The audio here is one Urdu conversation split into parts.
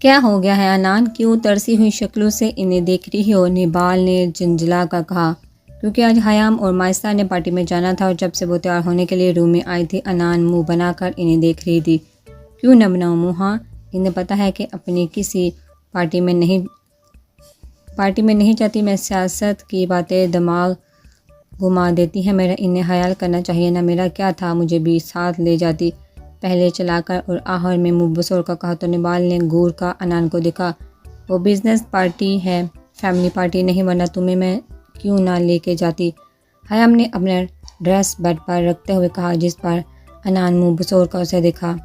کیا ہو گیا ہے عنان؟ کیوں ترسی ہوئی شکلوں سے انہیں دیکھ رہی ہو؟ نبال نے جھنجھلا کر کہا۔ کیونکہ آج حیام اور مائسہ نے پارٹی میں جانا تھا اور جب سے وہ تیار ہونے کے لیے روم میں آئی تھی عنان منہ بنا کر انہیں دیکھ رہی تھی۔ کیوں نہ بناؤں منہ؟ ہاں، انہیں پتہ ہے کہ اپنی کسی پارٹی میں نہیں چاہتی میں سیاست کی باتیں دماغ گھما دیتی ہیں۔ میرا انہیں خیال کرنا چاہیے نا، میرا کیا تھا، مجھے بھی ساتھ لے جاتی پہلے چلا کر۔ اور آخر میں منہ بسور کا کہا تو نبال نے گور کا عنان کو دیکھا۔ وہ بزنس پارٹی ہے، فیملی پارٹی نہیں، ورنہ تمہیں میں کیوں نہ لے کے جاتی؟ حیام نے اپنا ڈریس بیڈ پر رکھتے ہوئے کہا، جس پر عنان منہ بسور کر اسے دیکھا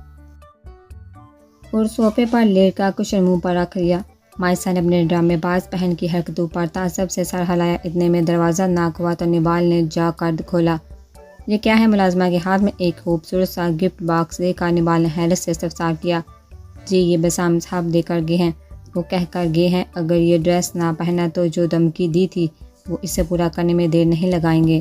اور صوفے پر لیٹ کر کشن منہ پر رکھ لیا۔ مائسہ نے اپنے ڈرامے باز بہن کی حرکتوں پر تعصب سے سر ہلایا۔ اتنے میں دروازہ ناک ہوا تو نبال نے جا کر کھولا۔ یہ کیا ہے؟ ملازمہ کے ہاتھ میں ایک خوبصورت سا گفٹ باکس دے کر نبال نے حیرت سے استفسار کیا۔ جی، یہ بسام صاحب دے کر گئے ہیں، وہ کہہ کر گئے ہیں اگر یہ ڈریس نہ پہنا تو جو دھمکی دی تھی وہ اسے پورا کرنے میں دیر نہیں لگائیں گے۔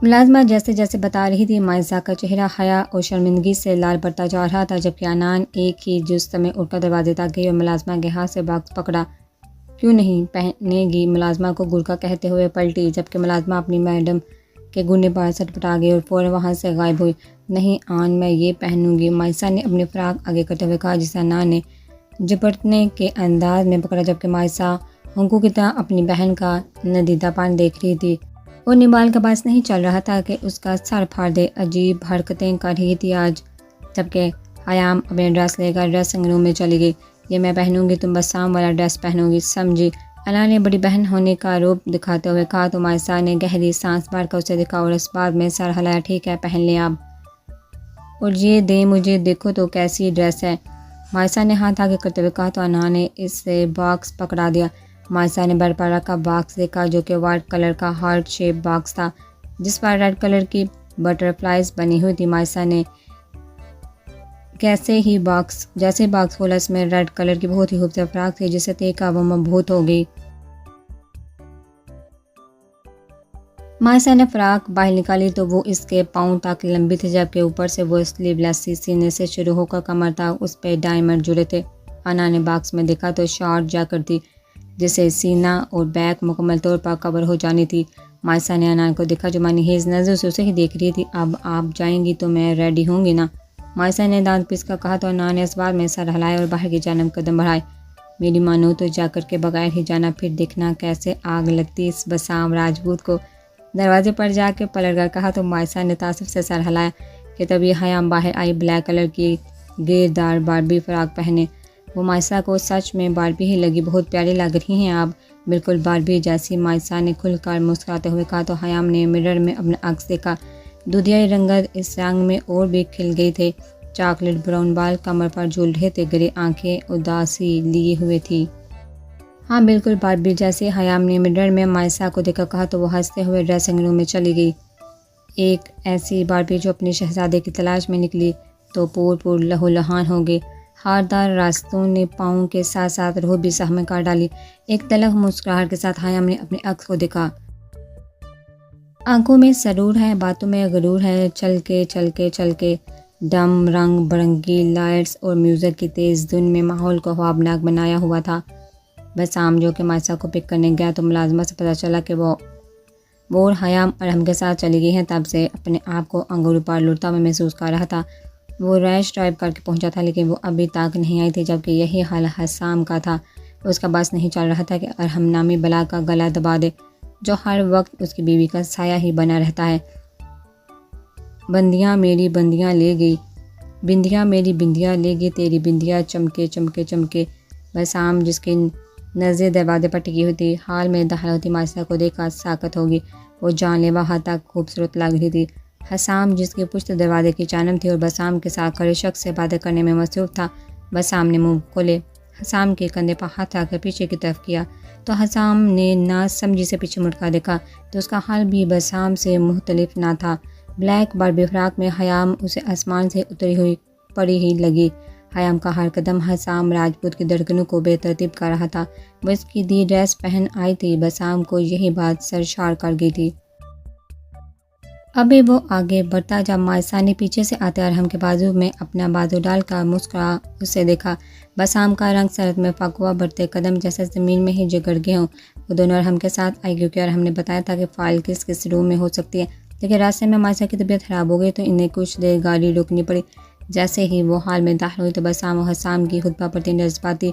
ملازمہ جیسے جیسے بتا رہی تھی مائسہ کا چہرہ حیا اور شرمندگی سے لال پڑتا جا رہا تھا، جبکہ عنان ایک ہی جست میں اٹھ کر دروازے تک گئی اور ملازمہ کے ہاتھ سے باکس پکڑا۔ کیوں نہیں پہنے گی؟ ملازمہ کو گرکا کہتے ہوئے پلٹی، جبکہ ملازمہ اپنی میڈم کے گھرنے پر سٹپٹا گئی اور فوراً وہاں سے غائب ہوئی۔ نہیں آن، میں یہ پہنوں گی، مائسہ نے اپنی فراق آگے کرتے ہوئے کہا، جسے عنان نے جھپٹنے کے انداز میں پکڑا، جبکہ مائسہ ہنکو کی طرح اپنی بہن کا ندیدہ پن دیکھ رہی تھی اور نبال کا بس نہیں چل رہا تھا کہ اس کا سر پھاڑ دے۔ عجیب حرکتیں کر رہی تھی آج، جبکہ حیام اپنے ڈریس لے کر ڈریسنگ روم میں چلی گئی۔ یہ میں پہنوں گی، تم بسام والا ڈریس پہنو گی، سمجھی؟ عنان نے بڑی بہن ہونے کا روپ دکھاتے ہوئے کہا تو مائسہ نے گہری سانس بھر کر اسے دیکھا اور اس بات میں سر ہلایا۔ ٹھیک ہے، پہن لیں آپ، اور یہ دیں مجھے، دیکھو تو کیسی ڈریس ہے۔ مائسہ نے ہاتھ آگے کرتے ہوئے کہا تو عنان نے اس سے باکس پکڑا دیا۔ مائسہ نے بیڈ پر رکھا باکس دیکھا، جو کہ وائٹ کلر کا ہارٹ شیپ باکس تھا جس پر ریڈ کلر کی بٹر فلائز بنی ہوئی تھی۔ مائسہ نے جیسے باکس کھولا، اس میں ریڈ کلر کی بہت ہی خوبصورت فراق تھی جسے دیکھ کر وہ مبہوت ہو گئی۔ مائسہ نے فراق باہر نکالی تو وہ اس کے پاؤں تک لمبی تھی، جبکہ اوپر سے وہ سلیو لیس تھی، سینے سے شروع ہو کر کمر تک اس پہ ڈائمنڈ جڑے تھے۔ عنان نے باکس میں دیکھا تو شارٹ جیکٹ تھی جسے سینہ اور بیک مکمل طور پر کور ہو جانی تھی۔ مائسہ نے عنان کو دیکھا جو منحوس نظر سے اسے ہی دیکھ رہی تھی۔ اب آپ جائیں گی تو میں ریڈی ہوں گی نا؟ مائسہ نے دانت پیس کر کہا تو عنان نے اس بات میں سر ہلائے اور باہر کی جانب قدم بڑھائے۔ میری مانو تو جیکٹ کے بغیر ہی جانا، پھر دیکھنا کیسے آگ لگتی اس بسام راجپوت کو۔ دروازے پر جا کے پلٹ کر کہا تو مائسہ نے تعصب سے سر ہلایا کہ تبھی حیام باہر آئی، بلیک کلر کی گھیردار باربی فراق پہنے۔ وہ مائسہ کو سچ میں باربی ہی لگی۔ بہت پیاری لگ رہی ہیں آپ، بالکل باربی جیسی، مائسہ نے کھل کر مسکراتے ہوئے کہا تو حیام نے مرر میں اپنا عکس دیکھا۔ دودھیائی رنگت اس رنگ میں اور بھی کھل گئی تھے۔ چاکلیٹ براؤن بال کمر پر جھول رہے تھے، گرے آنکھیں اداسی لیے ہوئے تھی۔ ہاں بالکل باربی جیسی، حیام نے مرر میں مائسہ کو دیکھا کہا تو وہ ہنستے ہوئے ڈریسنگ روم میں چلی گئی۔ ایک ایسی باربی جو اپنے شہزادے کی تلاش میں نکلی تو پور لہو لہان ہو گئی۔ ہاردار راستوں نے پاؤں کے ساتھ ساتھ روح بھی سہم کر ڈالی۔ ایک تلخ مسکراہٹ کے ساتھ حیام نے اپنے عکس کو دیکھا۔ آنکھوں میں سرور ہے، باتوں میں غرور ہے، چل کے ڈم رنگ برنگی لائٹس اور میوزک کی تیز دھن میں ماحول کو خوابناک بنایا ہوا تھا۔ بسام جو کہ مائسہ کو پک کرنے گیا تو ملازمہ سے پتہ چلا کہ وہ اور حیام ارحم کے ساتھ چلی گئی ہیں، تب سے اپنے آپ کو انگوروں پر لڑتا ہوا محسوس کر رہا تھا۔ وہ ریش ڈرائیو کر کے پہنچا تھا لیکن وہ ابھی تک نہیں آئی تھی، جبکہ یہی حال حسام کا تھا۔ اس کا بس نہیں چل رہا تھا کہ ارحم نامی بلا کا گلا دبا دے جو ہر وقت اس کی بیوی کا سایہ ہی بنا رہتا ہے۔ بندیاں میری بندیاں لے گئی، بندیاں میری بندیاں لے گئی، تیری بندیاں چمکے۔ بسام جس کی نظر دروازے پر ٹکی ہوئی تھی، حال میں داخل ہوتی مائسہ کو دیکھ کر ساکت ہوگی۔ وہ جان لیوا حد تک خوبصورت لگ رہی تھی۔ حسام جس کی پشت دروازے کی جانب تھی اور بسام کے ساتھ کھڑے شخص سے باتیں کرنے میں مصروف تھا، بسام نے منہ کھولے حسام کے کندھے پر ہاتھ رکھ کر پیچھے کی طرف کیا تو حسام نے نہ سمجھی سے پیچھے مڑ کر دیکھا تو اس کا حال بھی بسام سے مختلف نہ تھا۔ بلیک باربی فراق میں حیام اسے آسمان سے اتری ہوئی پری ہی لگی۔ حیام کا ہر قدم حسام راجپوت کی دھڑکنوں کو بے ترتیب کر رہا تھا۔ وہ اس کی دی ڈریس پہن آئی تھی، بسام کو یہی بات سرشار کر گئی تھی۔ ابھی وہ آگے بڑھتا جب مائسا نے پیچھے سے آتے ارحم کے بازو میں اپنا بازو ڈال کر مسکرا اسے دیکھا۔ بسام کا رنگ سرد میں پھاگا بڑھتے قدم جیسے زمین میں ہی جگڑ گئے ہوں۔ وہ دونوں ارحم کے ساتھ آئی کیونکہ ارحم نے بتایا تھا کہ فائل کس کس روم میں ہو سکتی ہے، لیکن راستے میں مائسا کی طبیعت خراب ہو گئی تو انہیں کچھ دیر گاڑی روکنی پڑی۔ جیسے ہی وہ حال میں داخل ہوئی تو بسام و حسام کی خطبہ پڑتی جذباتی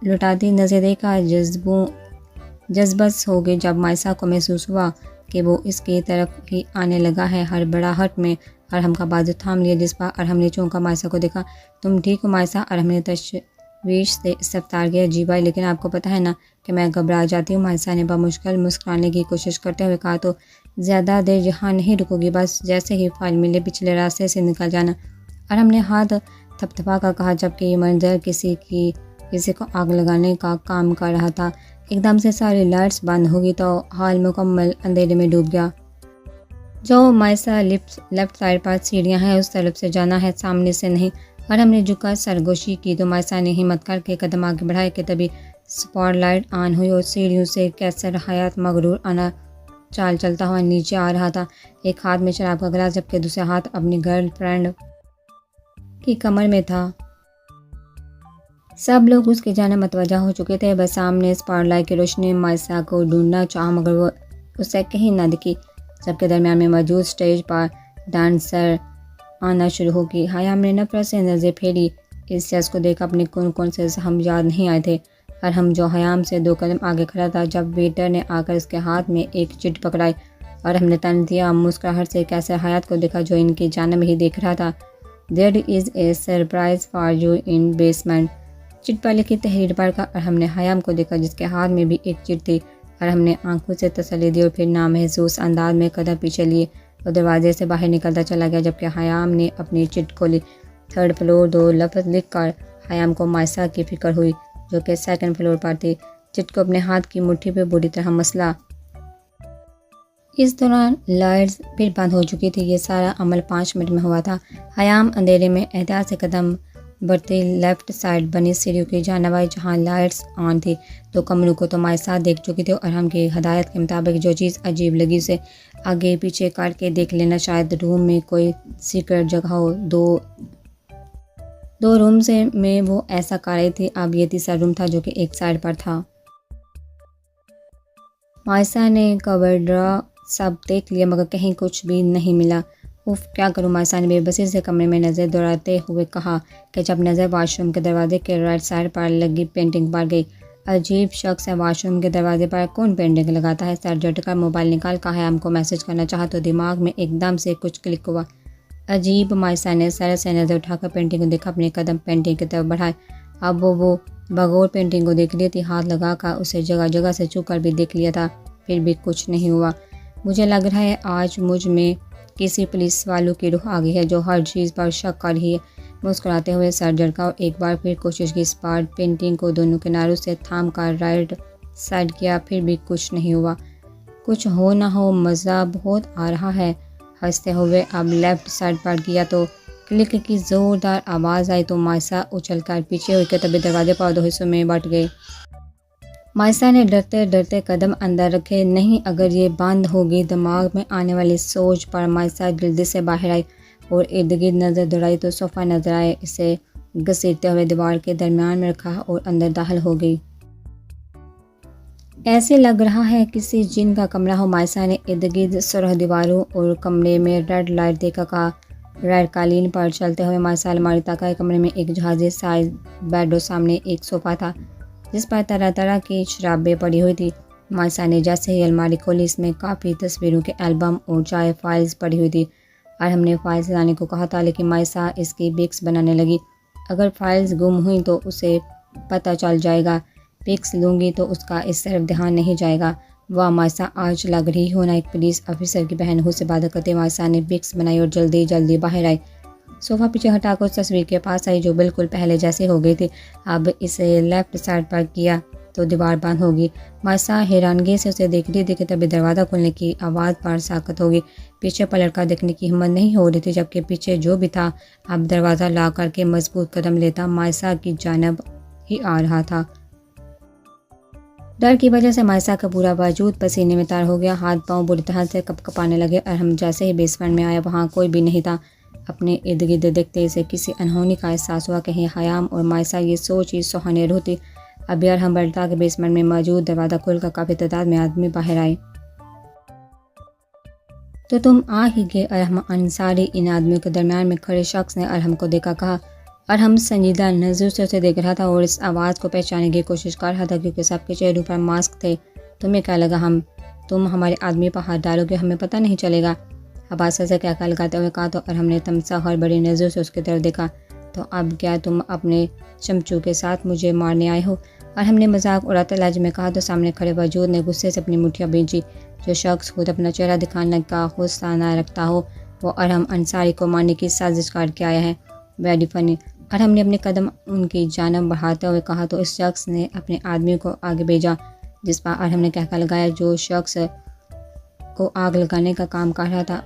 لٹاتی نظر دیکھا جذبس ہو گئی جب مائسا کو محسوس ہوا کہ وہ اس کی طرف ہی آنے لگا ہے۔ ہڑبڑاہٹ میں ارحم کا بازو تھام لیا، جس پر ارحم نے چونکا مائسا کو دیکھا۔ تم ٹھیک ہو مائسا؟ ارحم نے تشویش سے استفسار کیا۔ جی بھائی، لیکن آپ کو پتہ ہے نا کہ میں گھبرا جاتی ہوں، مائسا نے بمشکل مسکرانے کی کوشش کرتے ہوئے کہا۔ تو زیادہ دیر یہاں نہیں رکو گی؟ بس جیسے ہی فائل ملے پچھلے راستے سے نکل جانا، ارحم نے ہاتھ تھپتھپا کر کہا، جبکہ یہ منظر کسی کو آگ لگانے کا کام کر رہا تھا۔ ایک دم سے ساری لائٹس بند ہوگی تو ہال مکمل اندھیرے میں ڈوب گیا۔ جو مائسا لیفٹ سائڈ پر سیڑھیاں ہیں اس طرف سے جانا ہے، سامنے سے نہیں۔ ارحم نے جھک کر سرگوشی کی تو مائسا نے ہمت کر کے قدم آگے بڑھائے کہ تبھی سپاٹ لائٹ آن ہوئی اور سیڑھیوں سے کیسر حیات مغرور آنا چال چلتا ہوا نیچے آ رہا تھا، ایک ہاتھ میں شراب کا گلاس جبکہ دوسرے ہاتھ اپنی گرل فرینڈ کی کمر میں تھا۔ سب لوگ اس کی جانب متوجہ ہو چکے تھے۔ بسام نے سپاٹ لائٹ کی روشنی میں مائسا کو ڈھونڈنا چاہا مگر وہ اسے کہیں نہ دکھی۔ سب کے درمیان میں موجود سٹیج پر ڈانسر آنا شروع ہو گئی۔ حیام نے نفرت سے نظر پھیری، اس شخص کو دیکھ اپنے کون سے زخم یاد نہیں آئے تھے۔ ارحم جو حیام سے 2 قدم آگے کھڑا تھا، جب ویٹر نے آ کر اس کے ہاتھ میں ایک چٹ پکڑائی، ارحم نے طنزیہ مسکراہٹ سے کیسر حیات کو دیکھا جو ان کی جانب ہی دیکھ رہا تھا۔ There is a surprise for you in basement۔ چٹ پر لکھی تحریر پڑھ کر ارحم نے حیام کو دیکھا جس کے ہاتھ میں بھی ایک چٹ تھی۔ ارحم نے آنکھوں سے تسلی دی اور پھر نامحسوس انداز میں قدم پیچھے لیے اور دروازے سے باہر نکلتا چلا گیا، جبکہ حیام نے اپنی چٹ کھولی۔ 3rd فلور 2 لفظ لکھ کر حیام کو مائسا کی فکر ہوئی جو کہ 2nd فلور پر تھی۔ چٹ کو اپنے ہاتھ کی مٹھی پہ بری طرح مسلا۔ اس دوران لائٹس پھر بند ہو چکی تھی۔ یہ سارا عمل 5 منٹ میں ہوا تھا۔ حیام اندھیرے میں احتیاط سے قدم بڑھتی لیفٹ سائڈ بنی سیڑھیوں کی جانب آئی جہاں لائٹس آن تھی۔ 2 کمروں کو تو مائسا دیکھ چکی تھی اور ارحم کی ہدایت کے مطابق جو چیز عجیب لگی اسے آگے پیچھے کاٹ کے دیکھ لینا، شاید روم میں کوئی سیکرٹ جگہ ہو۔ دو رومز میں وہ ایسا کر رہی تھی، اب یہ تیسرا روم تھا جو کہ ایک سائڈ پر تھا۔ مائسا نے کبرڈرا سب دیکھ لیا مگر کہیں کچھ بھی نہیں ملا۔ اف کیا کروں؟ مائسا نے بے بسی سے کمرے میں نظر دوڑاتے ہوئے کہا کہ جب نظر واش روم کے دروازے کے رائٹ سائڈ پر لگی پینٹنگ پر گئی۔ عجیب شخص ہے، واش روم کے دروازے پر کون پینٹنگ لگاتا ہے؟ سر جھٹ کر موبائل نکال کر حیام کو میسج کرنا چاہا تو دماغ میں ایک دم سے کچھ کلک ہوا۔ عجیب، مائسا نے سر سے نظر اٹھا کر پینٹنگ کو دیکھا، اپنے قدم پینٹنگ کی طرف بڑھائے۔ اب وہ بغور پینٹنگ کو دیکھ لی تھی، ہاتھ لگا کر اسے جگہ جگہ سے چھو کر بھی دیکھ لیا تھا، پھر بھی کچھ نہیں ہوا۔ مجھے لگ رہا ہے آج مجھ میں کسی پولیس والوں کی روح آ گئی ہے جو ہر چیز پر شک کر رہی ہے۔ مسکراتے ہوئے سر جھٹکا اور ایک بار پھر کوشش کی، اسپاٹ پینٹنگ کو دونوں کناروں سے تھام کر رائٹ سائڈ کیا، پھر بھی کچھ نہیں ہوا۔ کچھ ہو نہ ہو مزہ بہت آ رہا ہے۔ ہنستے ہوئے اب لیفٹ سائڈ پر کیا تو کلک کی زوردار آواز آئی تو مائسا اچھل کر پیچھے ہوئی کہ تبھی دروازے پر 2 حصوں میں بٹ گئے۔ مائسا نے ڈرتے ڈرتے قدم اندر رکھے۔ نہیں، اگر یہ بند ہوگی۔ دماغ میں آنے والی سوچ پر مائسا جلدی سے باہر آئی اور ارد گرد نظر دوڑائی تو صوفہ نظر آئے، اسے گھسیٹتے ہوئے دیوار کے درمیان میں رکھا اور اندر داخل ہو گئی۔ ایسے لگ رہا ہے کسی جن کا کمرہ ہو۔ مائسا نے ارد گرد سرخ دیواروں اور کمرے میں ریڈ لائٹ دیکھا کہا۔ ریڈ قالین پر چلتے ہوئے مائسا الماری تک آئے۔ کمرے میں ایک جہازی سائز بیڈ اور سامنے ایک صوفہ تھا جس پر طرح طرح کی شرابیں پڑی ہوئی تھی۔ مائسا نے جیسے ہی الماری کھولی، اس میں کافی تصویروں کے البم اور چائے فائلز پڑی ہوئی تھی۔ ارحم نے فائلز لانے کو کہا تھا لیکن مائسا اس کی پکس بنانے لگی۔ اگر فائلز گم ہوئیں تو اسے پتہ چل جائے گا، پکس لوں گی تو اس کا اس طرف دھیان نہیں جائے گا۔ واہ مائسا، آج لگ رہی ہو نا ایک پولیس آفیسر کی بہن۔ ہو سے بات کرتے مائسا نے پکس بنائی اور جلدی جلدی باہر آئی۔ صوفہ پیچھے ہٹا کر اس تصویر کے پاس آئی جو بالکل پہلے جیسی ہو گئی تھی۔ اب اسے لیفٹ سائڈ پر کیا تو دیوار بند ہوگی۔ مائسا حیرانگی سے اسے دیکھ رہی تھی کہ تبھی دروازہ کھلنے کی آواز پر ساکت ہوگی۔ پیچھے پلٹ کر دیکھنے کی ہمت نہیں ہو رہی تھی، جبکہ پیچھے جو بھی تھا اب دروازہ لا کر کے مضبوط قدم لیتا مائسا کی جانب ہی آ رہا تھا۔ ڈر کی وجہ سے مائسا کا پورا وجود پسینے میں تر ہو گیا، ہاتھ پاؤں بری طرح سے کپکپانے لگے۔ ارحم جیسے ہی بیسمنٹ میں آیا وہاں کوئی بھی نہیں تھا۔ اپنے ارد گرد دیکھتے اسے کسی انہونی کا احساس ہوا، کہیں حیام اور مائسا یہ سوچ ہی سوہانی ہوتی۔ ابھی ارحم بلٹا کہ بیسمنٹ میں موجود دروازہ کھل کر کافی تعداد میں آدمی باہر آئے۔ تو تم آ ہی گئے ارحم انصاری، ان آدمیوں کے درمیان میں کھڑے شخص نے ارحم کو دیکھا کہا۔ ارحم سنجیدہ نظر سے اسے دیکھ رہا تھا اور اس آواز کو پہچاننے کی کوشش کر رہا تھا کیونکہ سب کے چہروں پر ماسک تھے۔ تمہیں کیا لگا تم ہمارے آدمی پر ہاتھ ڈالو گے؟ ہمیں پتہ نہیں چلے گا؟ حباسہ سے کیا لگاتے ہوئے کہا تو ارحم نے تمسا اور بڑی نظر سے اس کی طرف دیکھا۔ تو اب کیا تم اپنے چمچوں کے ساتھ مجھے مارنے آئے ہو؟ ارحم نے مذاق اڑاتے لہجے میں کہا تو سامنے کھڑے وجود نے غصے سے اپنی مٹھیاں بھینچی۔ جو شخص خود اپنا چہرہ دکھانے کا حوصلہ نہ رکھتا ہو وہ ارحم انصاری کو مارنے کی سازش کر کے آیا ہے۔ Very funny. ارحم نے اپنے قدم ان کی جانب بڑھاتے ہوئے کہا تو اس شخص نے اپنے آدمیوں کو آگے بھیجا، جس پر ارحم نے کہا لگایا جو شخص کو آگ لگانے کا کام کر رہا تھا۔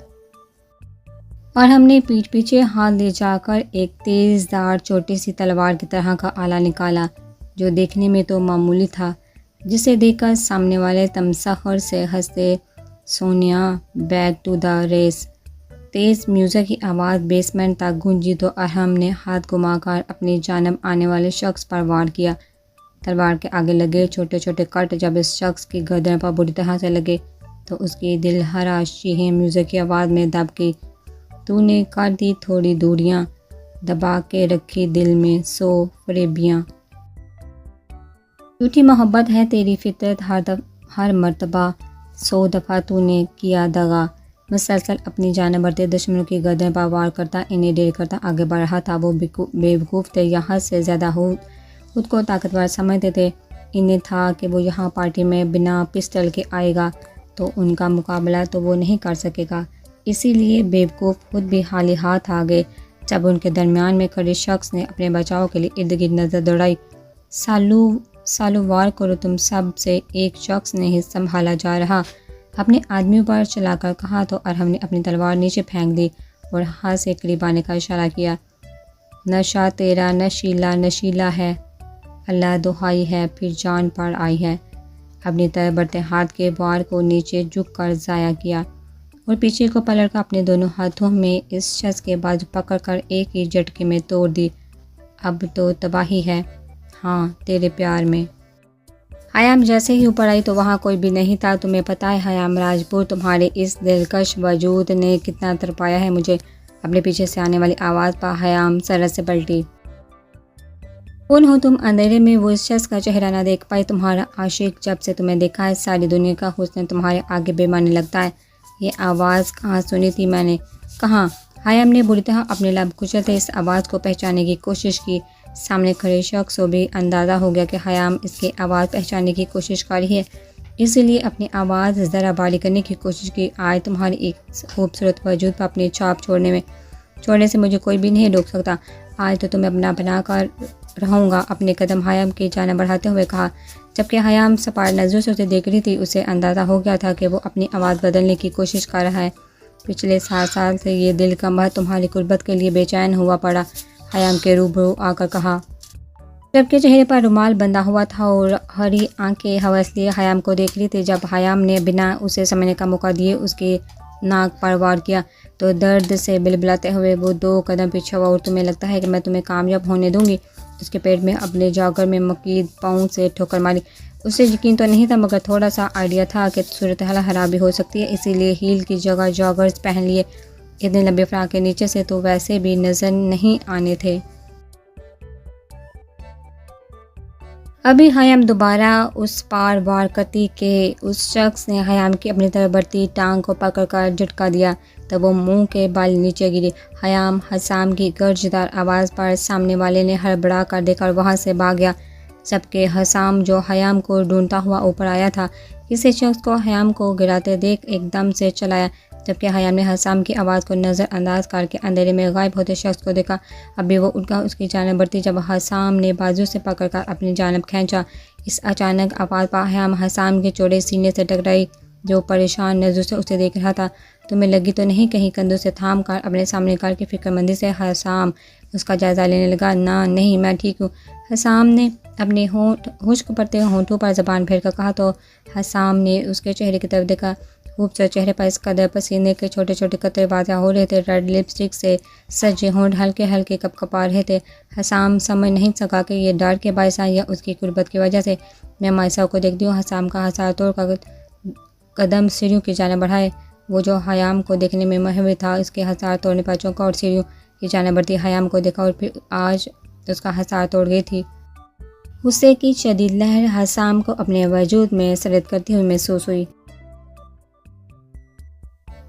ارحم نے پیٹھ پیچھے ہاتھ لے جا کر ایک تیز دھار چھوٹی سی تلوار کی طرح کا آلہ نکالا جو دیکھنے میں تو معمولی تھا، جسے دیکھ کر سامنے والے تمسخر سے ہنستے۔ Sonia back to the race. تیز میوزک کی آواز بیسمنٹ تک گونجی تو ارحم نے ہاتھ گھما کر اپنی جانب آنے والے شخص پر وار کیا۔ تلوار کے آگے لگے چھوٹے چھوٹے کٹ جب اس شخص کی گردن پر بری طرح سے لگے تو اس کی دل ہراش چیخیں میوزک کی آواز میں دب گئی۔ تو نے کر دی تھوڑی دوریاں، دبا کے رکھی دل میں سو فریبیاں۔ جھوٹی محبت ہے تیری فطرت، ہر مرتبہ 100 دفعہ تو نے کیا دغا۔ مسلسل اپنی جانب بڑھتے دشمنوں کی گردن پر وار کرتا انہیں ڈیر کرتا آگے بڑھ رہا تھا۔ وہ بے وقوف تھے یا حد سے زیادہ خود کو طاقتور سمجھتے تھے۔ انہیں تھا کہ وہ یہاں پارٹی میں بنا پسٹل کے آئے گا تو ان کا مقابلہ تو وہ نہیں کر سکے گا، اسی لیے بے وقوف خود بھی خالی ہاتھ آ گئے۔ جب ان کے درمیان میں کھڑے شخص نے اپنے بچاؤ کے لیے ارد گرد نظر دوڑائی۔ سالو وار کرو تم سب سے، ایک شخص نے ہی سنبھالا جا رہا، اپنے آدمیوں پر چلا کر کہا تو ارحم نے اپنی تلوار نیچے پھینک دی اور ہاتھ سے قریب آنے کا اشارہ کیا۔ نشہ تیرا نشیلا نشیلا ہے، اللہ دہائی ہے پھر جان پر آئی ہے۔ اپنی طرف بڑھتے ہاتھ کے وار کو نیچے جھک کر ضائع کیا اور پیچھے کو پلٹ کر اپنے دونوں ہاتھوں میں اس شخص کے بازو پکڑ کر ایک ہی جھٹکے میں توڑ دی۔ اب تو تباہی ہے، ہاں تیرے پیار میں۔ حیام جیسے ہی اوپر آئی تو وہاں کوئی بھی نہیں تھا۔ تمہیں پتہ ہے حیام راجپور، تمہارے اس دلکش وجود نے کتنا تڑپایا ہے مجھے۔ اپنے پیچھے سے آنے والی آواز پر حیام سرت سے پلٹی۔ کون ہو تم؟ اندھیرے میں وہ اس شخص کا چہرہ نہ دیکھ پائی۔ تمہارا عاشق، جب سے تمہیں دیکھا ہے ساری دنیا کا حسن تمہارے آگے بے معنی لگتا ہے۔ یہ آواز کہاں سنی تھی میں نے؟ کہاں؟ حیام نے بری طرح اپنے لب کچلتے اس آواز کو پہچاننے کی کوشش کی۔ سامنے کھڑے شخص کو بھی اندازہ ہو گیا کہ حیام اس کی آواز پہچاننے کی کوشش کر رہی ہے، اس لیے اپنی آواز ذرا باری کرنے کی کوشش کی۔ آج تمہاری ایک خوبصورت وجود پر اپنی چھاپ چھوڑنے سے مجھے کوئی بھی نہیں روک سکتا۔ آج تو تمہیں اپنا بنا کر رہوں گا۔ اپنے قدم حیام کی جانب بڑھاتے ہوئے کہا۔ جبکہ حیام سپاٹ نظروں سے اسے دیکھ رہی تھی، اسے اندازہ ہو گیا تھا کہ وہ اپنی آواز بدلنے کی کوشش کر رہا ہے۔ پچھلے 7 سال سے یہ دل کا مرد تمہاری قربت کے لیے بے چین ہوا پڑا، حیام کے روبرو آ کر کہا۔ جبکہ چہرے پر رومال بندھا ہوا تھا اور ہری آنکھیں ہوس لیے حیام کو دیکھ رہی تھی۔ جب حیام نے بنا اسے سمجھنے کا موقع دیے اس کے ناک پر وار کیا تو درد سے بلبلاتے ہوئے وہ 2 قدم پیچھے ہوا۔ اور تمہیں لگتا ہے کہ میں تمہیں کامیاب ہونے دوں گی؟ اس کے پیٹ میں اپنے جاگر میں مقید پاؤں سے ٹھوکر ماری۔ اسے یقین تو نہیں تھا مگر تھوڑا سا آئیڈیا تھا کہ صورتحال خراب بھی ہو سکتی ہے، اسی لیے ہیل کی جگہ جاگرز پہن لیے۔ اتنے لمبے فراق کے نیچے سے تو ویسے بھی نظر نہیں آنے تھے۔ ابھی حیام دوبارہ اس پار وار کرتی کہ اس شخص نے حیام کی اپنی طرف بڑھتی ٹانگ کو پکڑ کر جھٹکا دیا، تب وہ منہ کے بال نیچے گری۔ حیام حسام کی گرجدار آواز پر سامنے والے نے ہڑبڑا کر دیکھا اور وہاں سے بھاگ گیا، جبکہ حسام جو حیام کو ڈھونڈتا ہوا اوپر آیا تھا، کسی شخص کو حیام کو گراتے دیکھ ایک دم سے چلایا، جبکہ حیام نے حسام کی آواز کو نظر انداز کر کے اندھیرے میں غائب ہوتے شخص کو دیکھا۔ ابھی وہ اٹھ کر اس کی جانب بڑھتی جب حسام نے بازو سے پکڑ کر اپنی جانب کھینچا۔ اس اچانک آواز پر حیام حسام کے چوڑے سینے سے ٹکرائی جو پریشان نظروں سے اسے دیکھ رہا تھا۔ تمہیں لگی تو نہیں کہیں؟ کندھوں سے تھام کر اپنے سامنے کر کے فکر مندی سے حسام اس کا جائزہ لینے لگا۔ نہیں میں ٹھیک ہوں۔ حسام نے اپنے ہونٹ خشک پڑتے ہونٹوں پر زبان پھیر کر کہا تو حسام نے اس کے چہرے کی طرف دیکھا۔ خوبصورت چہرے پر اس قدر پسینے کے چھوٹے چھوٹے قطرے واضح ہو رہے تھے، ریڈ لپسٹک سے سجے ہونٹ ہلکے ہلکے کپ کپا رہے تھے۔ حسام سمجھ نہیں سکا کہ یہ ڈر کے باعث یا اس کی قربت کی وجہ سے۔ میں مائسا کو دیکھتی ہوں، حسام کا ہسار توڑ کر قدم سیڑھیوں کی جانب بڑھائے۔ وہ جو حیام کو دیکھنے میں ماہر تھا، اس کے ہسار توڑنے پر چونکا اور سیڑھیوں کی جانب بڑھتی حیام کو دیکھا اور پھر آج اس کا ہسار توڑ گئی تھی۔ غصے کی شدید لہر حسام کو اپنے وجود میں سرد کرتی ہوئی محسوس ہوئی۔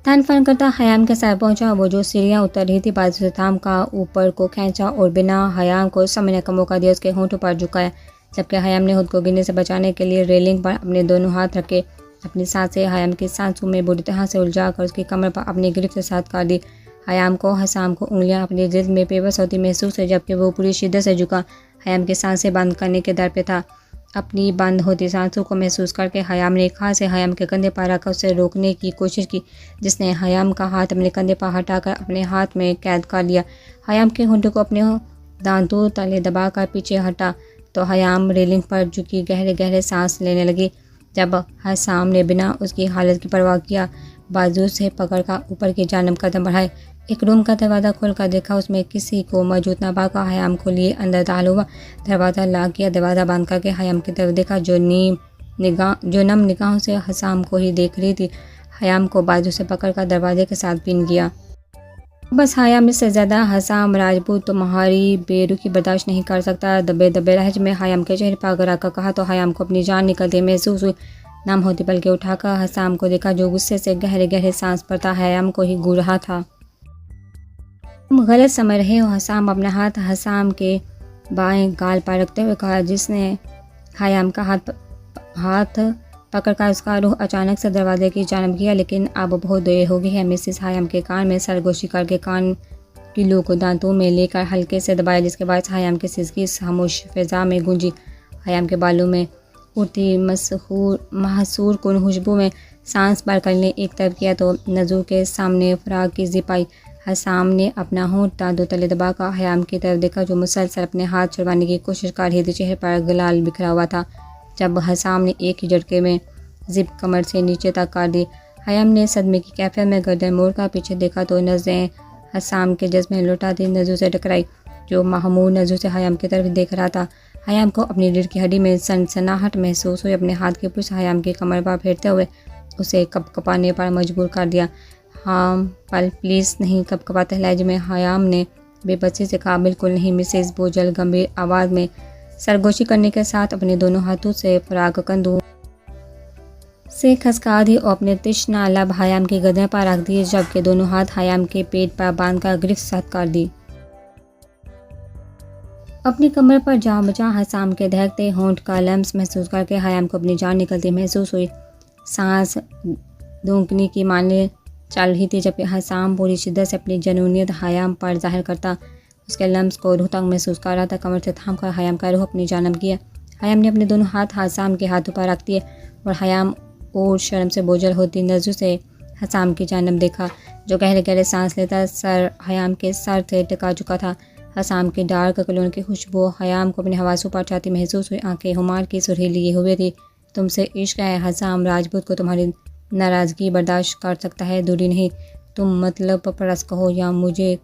تن فن کرتا حیام کے ساتھ پہنچا۔ وہ جو سیڑھیاں اتر رہی تھی بازو سے تھام کا اوپر کو کھینچا اور بنا حیام کو سمجھنے کا موقع دیا اس کے ہونٹوں پر جھکایا، جبکہ حیام نے خود کو گرنے سے بچانے کے لیے ریلنگ پر اپنے دونوں ہاتھ رکھے۔ اپنی سانسیں حیام کی سانسوں میں بری طرح سے الجھا کر اس کی کمر پر اپنی گرفت سے ساتھ کر دی۔ حیام کو حسام کو انگلیاں اپنی جلد میں پیوست ہوتی محسوس ہوئی، جبکہ وہ پوری شدت سے جھکا حیام کی سانسیں بند کرنے کے در پہ تھا۔ اپنی بند ہوتی سانسوں کو محسوس کر کے حیام نے ایک ہاتھ سے حیام کے کندھے پر رکھ کر اسے روکنے کی کوشش کی، جس نے حیام کا ہاتھ اپنے کندھے پر ہٹا کر اپنے ہاتھ میں قید کر لیا۔ حیام کے ہونٹوں کو اپنے دانتوں تلے دبا کر پیچھے ہٹا تو حیام ریلنگ پر جھکی گہرے گہرے سانس لینے لگی۔ جب حسام نے بنا اس کی حالت کی پرواہ کیا بازو سے پکڑ کر اوپر کی جانب قدم بڑھائے، ایک روم کا دروازہ کھول کر دیکھا، اس میں کسی کو موجود نہ پا کر حیام کو لیے اندر داخل ہوا۔ دروازہ لاک کیا، دروازہ بند کر کے حیام کی طرف دیکھا جو نم نگاہوں سے حسام کو ہی دیکھ رہی تھی۔ حیام کو بازو سے پکڑ کر دروازے کے ساتھ پن گیا۔ بس حیام، اس سے زیادہ حسام راجپوت تمہاری بے رخی برداشت نہیں کر سکتا۔ دبے دبے لہجے میں حیام کے چہرے پر گرا کر کہا تو حیام کو اپنی جان نکلتے محسوس ہوئی۔ نم ہوتی پلکیں اٹھا کر حسام کو دیکھا جو غصے سے گہرے گہرے سانس پڑتا حیام کو ہی گھور رہا تھا۔ تم غلط سمجھ رہے ہو۔ حسام اپنا ہاتھ حیام کے بائیں گال پر رکھتے ہوئے کہا، جس نے حیام کا ہاتھ پکڑ کر اس کا رخ اچانک سے دروازے کی جانب کیا۔ لیکن اب بہت دیر ہو گئی ہے۔ مسز حیام کے کان میں سرگوشی کر کے کان کی لو کو دانتوں میں لے کر ہلکے سے دبایا، جس کے باعث حیام کی سسکی خاموش فضا میں گونجی۔ حیام کے بالوں میں اڑتی محصور کن خوشبو میں سانس بھر کر نے ایک طرف کیا تو نظر کے سامنے فراق کی زپ آئی۔ حسام نے اپنا ہونٹ دانتوں تلے دبا کر حیام کی طرف دیکھا جو مسلسل اپنے ہاتھ چھڑوانے کی کوشش کر رہی تھی۔ چہرے پر گلال بکھرا ہوا تھا۔ جب حسام نے ایک ہی جھٹکے میں زپ کمر سے نیچے تک کر دی، حیام نے صدمے کی کیفیت میں گردن موڑ کر پیچھے دیکھا تو نظریں حسام کے جسم میں لوٹاتی نظروں سے ٹکرائی جو مہمور نظروں سے حیام کی طرف دیکھ رہا تھا۔ حیام کو اپنی ریڑھ کی ہڈی میں سنسناہٹ محسوس ہوئی۔ اپنے ہاتھ کی پشت حیام کی کمر پر پھیرتے ہوئے اسے کپ کپانے پر مجبور کر دیا۔ ہاں پل پلیز نہیں، کپ کپاتے لہجے میں حیام نے بے بسی سے کہا۔ بالکل نہیں مسز بوجل گمبھیر آواز میں سرگوشی کرنے کے ساتھ اپنے دونوں ہاتھوں سے فراق کندھوں سے کھسکا دی اور اپنے تشنہ لب حیام کی گردن پر رکھ دیے، جبکہ دونوں ہاتھ حیام کے پیٹ پر باندھ کر گرفت سخت کر دی۔ اپنی کمر پر جا بجا حسام کے دہکتے ہونٹ کا لمس محسوس کر کے حیام کو اپنی جان نکلتی محسوس ہوئی۔ سانس دھونکنے کی مانند چل رہی تھی، جبکہ حسام پوری شدت سے اپنی جنونیت حیام پر ظاہر کرتا اس کے لمس کو روح تک محسوس کر رہا تھا۔ کمر سے تھام کر حیام کا روح اپنی جانب کیا۔ حیام نے اپنے دونوں ہاتھ حسام کے ہاتھوں پر رکھ دیے اور حیام اور شرم سے بوجھل ہوتی نظروں سے حسام کی جانب دیکھا جو گہرے گہرے سانس لیتا سر حیام کے سر سے ٹکا چکا تھا۔ حسام کی ڈارک کلون کی خوشبو حیام کو اپنے حواسوں پر چاہتی محسوس ہوئی۔ آنکھیں خمار کی سرخی لیے ہوئے تھی۔ تم سے عشق ہے حسام راجپوت کو تمہاری ناراضگی برداشت کر سکتا ہے، دوری نہیں۔ تم مطلب پرست کہو یا مجھے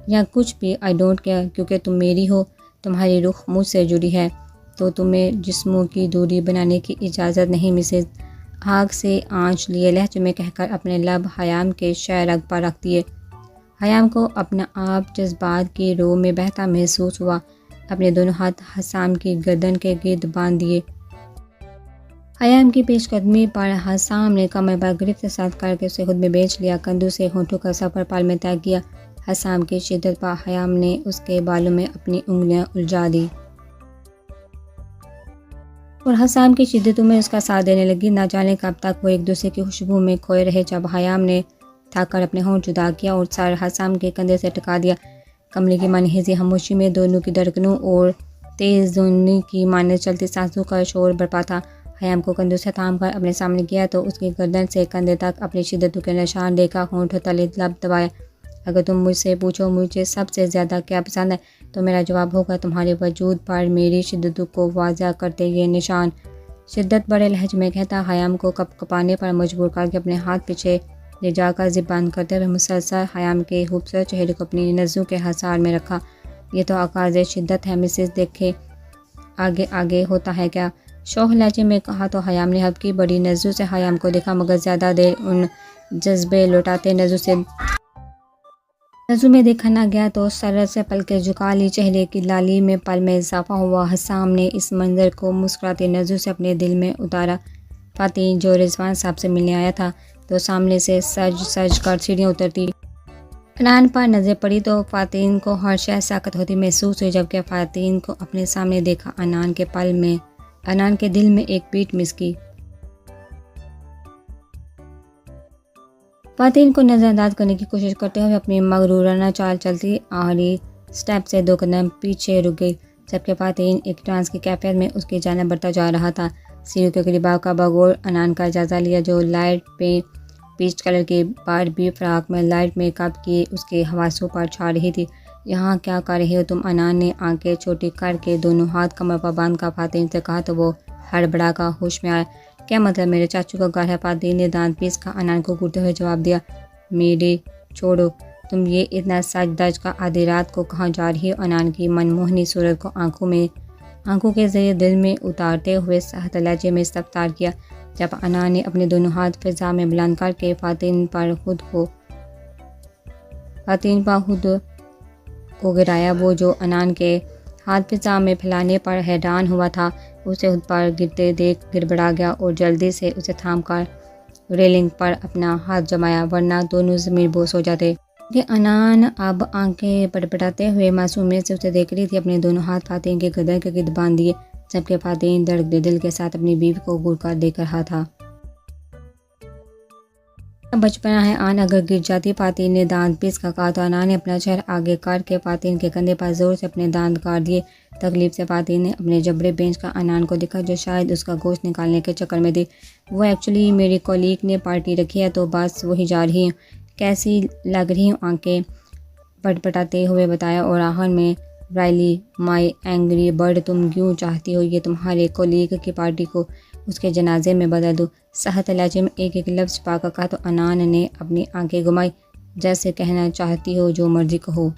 یا کچھ بھی، آئی ڈونٹ کیئر، کیونکہ تم میری ہو، تمہاری روح مجھ سے جڑی ہے تو تمہیں جسموں کی دوری بنانے کی اجازت نہیں۔ مسز آگ سے آنچ لیے لہجے میں کہہ کر اپنے لب حیام کے شہ رگ پر رکھ دیے۔ حیام کو اپنا آپ جذبات کی رو میں بہتا محسوس ہوا۔ اپنے دونوں ہاتھ حسام کی گردن کے گرد باندھ دیے۔ حیام کی پیش قدمی پر حسام نے کمر پر گرفت ساتھ کر کے اسے خود میں بیچ لیا، کندھوں سے ہونٹوں کا سفر پال میں طے کیا۔ حسام کی شدت پر حیام نے اس کے بالوں میں اپنی انگلیاں الجھا دی اور حسام کی شدتوں میں اس کا ساتھ دینے لگی۔ نہ جانے کب تک وہ ایک دوسرے کی خوشبو میں کھوئے رہے، جب حیام نے تھک کر اپنے ہونٹ جدا کیا اور سر حسام کے کندھے سے ٹکا دیا۔ کمرے کی منحوسی خاموشی میں دونوں کی دھڑکنوں اور تیز دھونی کی مانند چلتی سانسوں کا شور برپا تھا۔ حیام کو کندھوں سے تھام کر اپنے سامنے کیا تو اس کی گردن سے کندھے تک اپنی شدتوں کے نشان دے کر ہونٹ تلے لب دبایا۔ اگر تم مجھ سے پوچھو مجھے سب سے زیادہ کیا پسند ہے تو میرا جواب ہوگا تمہارے وجود پر میری شدت کو واضح کرتے یہ نشان۔ شدت بڑے لہجے میں کہتا، خیام کو کپ کپانے پر مجبور کر کے اپنے ہاتھ پیچھے لے جا کر زبان کرتے ہوئے مسلسل خیام کے خوبصورت چہرے کو اپنی نظروں کے حصار میں رکھا۔ یہ تو آغاز شدت ہے مسز، دیکھے آگے آگے ہوتا ہے کیا؟ شوخ لہجے میں کہا تو خیام نے حب کی بڑی نظروں سے خیام کو دیکھا، مگر زیادہ دیر ان جذبے لوٹاتے نظروں میں دیکھا نہ گیا تو سرت سے پلکیں جھکا لی، چہرے کی لالی میں پل میں اضافہ ہوا۔ حسام نے اس منظر کو مسکراتی نظروں سے اپنے دل میں اتارا۔ فاتن جو رضوان صاحب سے ملنے آیا تھا تو سامنے سے سج کر سیڑھیاں اترتی عنان پر نظر پڑی تو فاتن کو ہر شے ساکت ہوتی محسوس ہوئی۔ جبکہ فاتن کو اپنے سامنے دیکھا عنان کے دل میں ایک بیٹ مس کی۔ فاتن کو نظر انداز کرنے کی کوشش کرتے ہوئے اپنی مغرورانہ چال چلتی آخری سٹیپ سے 2 قدم پیچھے رک گئی، جبکہ فاتن ایک ٹرانس کی کیفیت میں اس کی جانب بڑھتا جا رہا تھا۔ سیڑھیوں کے قریب کا بغور عنان کا جائزہ لیا جو لائٹ پہ پیچ کلر کی باربی فراق میں لائٹ میک اپ کی اس کے حواسوں پر چھا رہی تھی۔ یہاں کیا کر رہے ہو تم؟ عنان نے آنکھیں چھوٹی کر کے دونوں ہاتھ کمر پر باندھ کر فاتن سے کہا تو وہ ہڑبڑا کر ہوش میں آیا۔ کیا مطلب؟ میرے چاچو کا گھر ہے، فاتن نے دانت پیس کا عنان کو گھورتے ہوئے جواب دیا۔ میرے چھوڑو تم یہ اتنا سج دج کا آدھی رات کو کہاں جا رہی ہو؟ عنان کی منموہنی صورت کو آنکھوں کے ذریعے دل میں اتارتے ہوئے سخت لہجے میں استفسار کیا۔ جب عنان نے اپنے دونوں ہاتھ فضا میں بلند کر کے فاتن پر خود کو گرایا، وہ جو عنان کے ہاتھ فضا میں پھیلانے پر حیران ہوا تھا اسے خود پر گرتے دیکھ گڑبڑا گیا اور جلدی سے اسے تھام کر ریلنگ پر اپنا ہاتھ جمایا، ورنہ دونوں زمین بوس ہو جاتے۔ کہ عنان اب آنکھیں بڑبڑاتے ہوئے معصومیت سے اسے دیکھ رہی تھی، اپنے دونوں ہاتھ فاتن کے گردن کے گرد باندھ دیے، جبکہ فاتن دھڑکتے دل کے ساتھ اپنی بیوی کو گھور کر دیکھ رہا تھا۔ بچپنا ہے آن، اگر گر جاتی، فاتن نے دانت پیس کا کہا تو عنان نے اپنا چہرہ آگے کر کے فاتن کے کندھے پر زور سے اپنے دانت کاٹ دیے۔ تکلیف سے فاتن نے اپنے جبڑے بینچ کا عنان کو دیکھا جو شاید اس کا گوشت نکالنے کے چکر میں تھی۔ وہ ایکچولی میری کولیگ نے پارٹی رکھی ہے تو بس وہی جا رہی ہوں۔ کیسی لگ رہی ہوں؟ آنکھیں پٹپٹاتے ہوئے بتایا، اور آخر میں ریئلی مائی اینگری برڈ، تم کیوں چاہتی ہو یہ تمہارے کولیگ کی پارٹی کو اس کے جنازے میں بدل دو؟ سخت لہجے میں ایک لفظ چھپا کر کہا تو عنان نے اپنی آنکھیں گھمائی، جیسے کہنا چاہتی ہو جو مرضی کہو۔